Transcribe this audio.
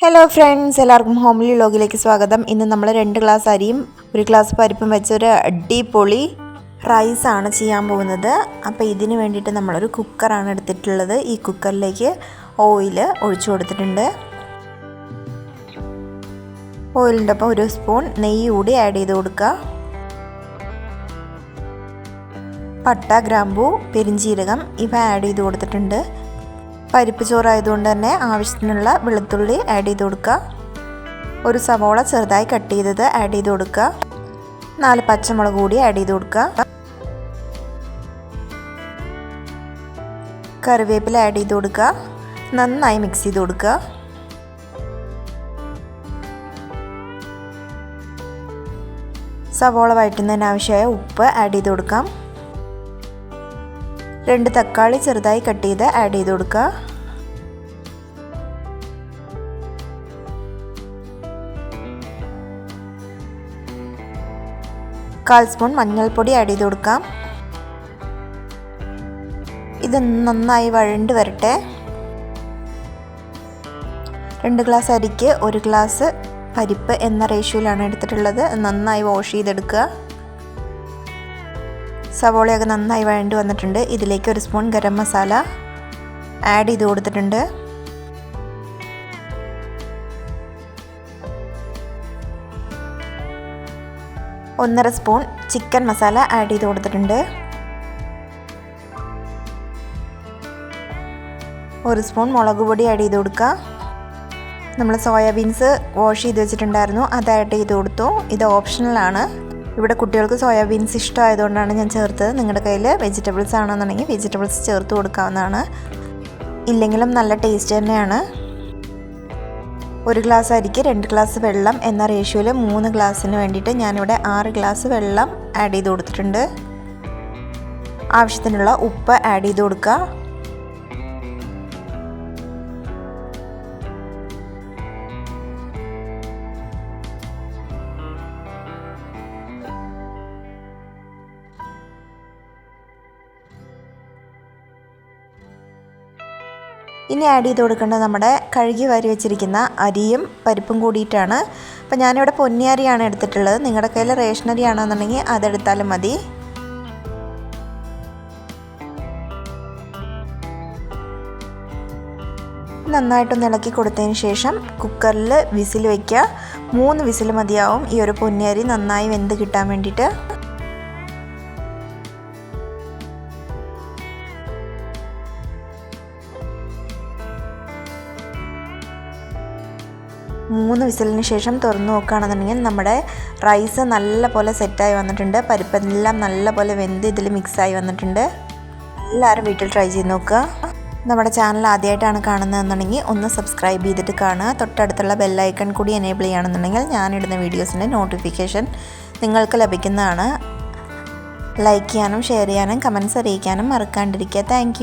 Hello friends, എല്ലാവർക്കും homely വ്ലോഗിലേക്ക് സ്വാഗതം. ഇന്ന് നമ്മൾ 2 ഗ്ലാസ് അരിയും 1 ഗ്ലാസ് പരിപ്പും വെച്ചൊരു അടിപൊളി റൈസാണ് ചെയ്യാൻ പോകുന്നത്. അപ്പോൾ ഇതിന് വേണ്ടിയിട്ട് നമ്മളൊരു കുക്കറാണ് എടുത്തിട്ടുള്ളത്. ഈ കുക്കറിലേക്ക് ഓയിൽ ഒഴിച്ചു കൊടുത്തിട്ടുണ്ട്. ഓയിലിൻ്റെ ഒപ്പം 1 സ്പൂൺ നെയ്യ് കൂടി ആഡ് ചെയ്ത് കൊടുക്കുക. പട്ട, ഗ്രാമ്പൂ, പെരിഞ്ചീരകം ഇവ ആഡ് ചെയ്ത് കൊടുത്തിട്ടുണ്ട്. പരിപ്പ് ചോറായതുകൊണ്ട് തന്നെ ആവശ്യത്തിനുള്ള വെളുത്തുള്ളി ആഡ് ചെയ്ത് കൊടുക്കുക. 1 സവോള ചെറുതായി കട്ട് ചെയ്തത് ആഡ് ചെയ്ത് കൊടുക്കുക. 4 പച്ചമുളക് കൂടി ആഡ് ചെയ്ത് കൊടുക്കുക. കറിവേപ്പില ആഡ് ചെയ്ത് കൊടുക്കുക. നന്നായി മിക്സ് ചെയ്ത് കൊടുക്കുക. സവോള വഴറ്റുന്നതിന് ആവശ്യമായ ഉപ്പ് ആഡ് ചെയ്ത് കൊടുക്കാം. 2 തക്കാളി ചെറുതായി കട്ട് ചെയ്ത് ആഡ് ചെയ്ത് കൊടുക്കുക. കാൽ സ്പൂൺ മഞ്ഞൾപ്പൊടി ആഡ് ചെയ്ത് കൊടുക്കാം. ഇത് നന്നായി വഴണ്ട് വരട്ടെ. 2 ഗ്ലാസ് അരിക്ക് 1 ഗ്ലാസ് പരിപ്പ് എന്ന റേഷ്യോയിലാണ് എടുത്തിട്ടുള്ളത്. നന്നായി വാഷ് ചെയ്തെടുക്കുക. സവോളയൊക്കെ നന്നായി വഴണ്ട് വന്നിട്ടുണ്ട്. ഇതിലേക്ക് 1 സ്പൂൺ ഗരം മസാല ആഡ് ചെയ്ത് കൊടുത്തിട്ടുണ്ട്. 1.5 സ്പൂൺ ചിക്കൻ മസാല ആഡ് ചെയ്ത് കൊടുത്തിട്ടുണ്ട്. 1 സ്പൂൺ മുളക് പൊടി ആഡ് ചെയ്ത് കൊടുക്കുക. നമ്മൾ സോയാബീൻസ് വാഷ് ചെയ്ത് വെച്ചിട്ടുണ്ടായിരുന്നു, അത് ആഡ് ചെയ്ത് കൊടുത്തു. ഇത് ഓപ്ഷണലാണ്. ഇവിടെ കുട്ടികൾക്ക് സോയാബീൻസ് ഇഷ്ടമായതുകൊണ്ടാണ് ഞാൻ ചേർത്തത്. നിങ്ങളുടെ കയ്യിൽ വെജിറ്റബിൾസ് ആണെന്നുണ്ടെങ്കിൽ വെജിറ്റബിൾസ് ചേർത്ത് കൊടുക്കാവുന്നതാണ്. ഇല്ലെങ്കിലും നല്ല ടേസ്റ്റ് തന്നെയാണ്. 1 ഗ്ലാസ് അരിക്ക് 2 ഗ്ലാസ് വെള്ളം എന്ന റേഷ്യോയിൽ 3 ഗ്ലാസ്സിന് വേണ്ടിയിട്ട് ഞാനിവിടെ 6 ഗ്ലാസ് വെള്ളം ആഡ് ചെയ്ത് കൊടുത്തിട്ടുണ്ട്. ആവശ്യത്തിനുള്ള ഉപ്പ് ആഡ് ചെയ്ത് കൊടുക്കുക. ഇനി ആഡ് ചെയ്ത് കൊടുക്കേണ്ടത് നമ്മുടെ കഴുകി വാരി വെച്ചിരിക്കുന്ന അരിയും പരിപ്പും കൂടിയിട്ടാണ്. അപ്പോൾ ഞാനിവിടെ പൊന്നിയരിയാണ് എടുത്തിട്ടുള്ളത്. നിങ്ങളുടെ കയ്യിൽ റേഷനരി ആണെന്നുണ്ടെങ്കിൽ അതെടുത്താലും മതി. നന്നായിട്ടൊന്ന് ഇളക്കി കൊടുത്തതിന് ശേഷം കുക്കറിൽ വിസിൽ വയ്ക്കുക. 3 വിസിൽ മതിയാവും ഈ ഒരു പൊന്നിയരി നന്നായി വെന്ത് കിട്ടാൻ വേണ്ടിയിട്ട്. മൂന്ന് വിസിലിന് ശേഷം തുറന്നു നോക്കുകയാണെന്നുണ്ടെങ്കിൽ നമ്മുടെ റൈസ് നല്ല പോലെ സെറ്റായി വന്നിട്ടുണ്ട്. പരിപ്പെല്ലാം നല്ല പോലെ വെന്ത് ഇതിൽ മിക്സായി വന്നിട്ടുണ്ട്. എല്ലാവരും വീട്ടിൽ ട്രൈ ചെയ്ത് നോക്കുക. നമ്മുടെ ചാനൽ ആദ്യമായിട്ടാണ് കാണുന്നതെന്നുണ്ടെങ്കിൽ ഒന്ന് സബ്സ്ക്രൈബ് ചെയ്തിട്ട് കാണുക. തൊട്ടടുത്തുള്ള ബെല്ലൈക്കൺ കൂടി എനേബിൾ ചെയ്യുകയാണെന്നുണ്ടെങ്കിൽ ഞാനിടുന്ന വീഡിയോസിൻ്റെ നോട്ടിഫിക്കേഷൻ നിങ്ങൾക്ക് ലഭിക്കുന്നതാണ്. ലൈക്ക് ചെയ്യാനും ഷെയർ ചെയ്യാനും കമൻറ്റ്സ് അറിയിക്കാനും മറക്കാണ്ടിരിക്കുക. താങ്ക്